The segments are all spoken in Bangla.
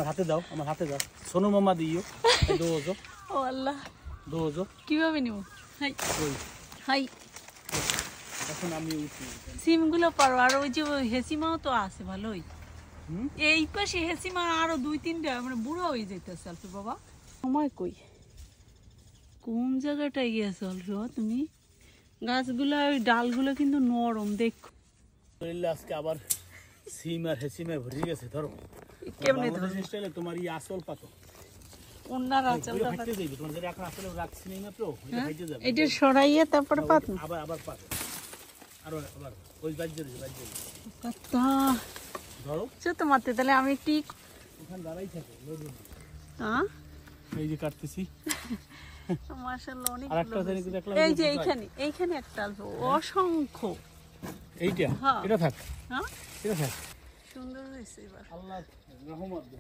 হাতে দাও, আমার হাতে দাও। সোনু মামা দিও। দোজো। ও আল্লাহ, দোজো। কিভাবে নিব? হাই হাই, এখন আমি উঠি। সিমগুলো পারো। আর ওই যে হেসিমাও তো আছে ভালোই। এই পাশে হেসিমা আরো 2-3টা মানে বুড়ো হয়ে যাইতেছে আলফি বাবা। সময় কই, কোন জায়গাটায় গিয়েছো আলফি বাবা তুমি? গাছগুলো ওই ডালগুলো কিন্তু নরম, দেখো। আজকে আবার সিম আর হেসিমে ভরে গেছে। ধরো কেমনে ধরো? স্টাইলে তোমার এই আসল পাতো ওনার আঁচলটা হাইতে যাবে। তোমার যেটা এখন আসলে রাখছি না মাত্র, এটা হাইতে যাবে। এটা সরাইয়ে তারপরে পাত আবার আবার পাতো। আর আবার ওই বাজ্যে বাজ্যে পাতা ধরো। তো মারতে, তাহলে আমি ঠিক ওখানে দাঁড়াই থাকে। হ্যাঁ, এই যে কাটতেছি। মাশাআল্লাহ অনেক। আরেকটা জানি কি দেখলাম, এই যে এইখানে একটা আলফি অসংখ্য। এইটা হ্যাঁ। এটা থাক। হ্যাঁ, এটা থাক। সুন্দর হয়েছে এবার। আল্লাহ রহমত দে।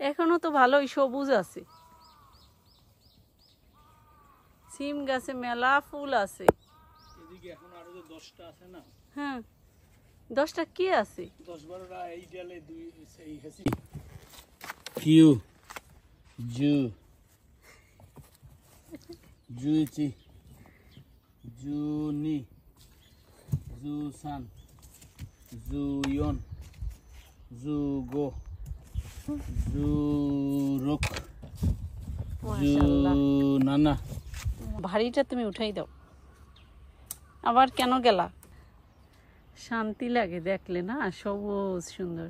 এখনো তো ভালোই সবুজ আছে। সিম গাছে মেলা ফুল আছে। এদিকে এখন আরো যে 10টা আছে না। হ্যাঁ, 10টা কি আছে? 10-12টা এই ডালে দুই সেই হেসি। কিউ জু জুইচি জুনি জুসান জুয়ন জুগো জুরুক মাশাআল্লাহ, নানা। ভারীটা তুমি উঠাই দাও। আবার কেন গেলা? শান্তি লাগে দেখলে না, সবুজ সুন্দর।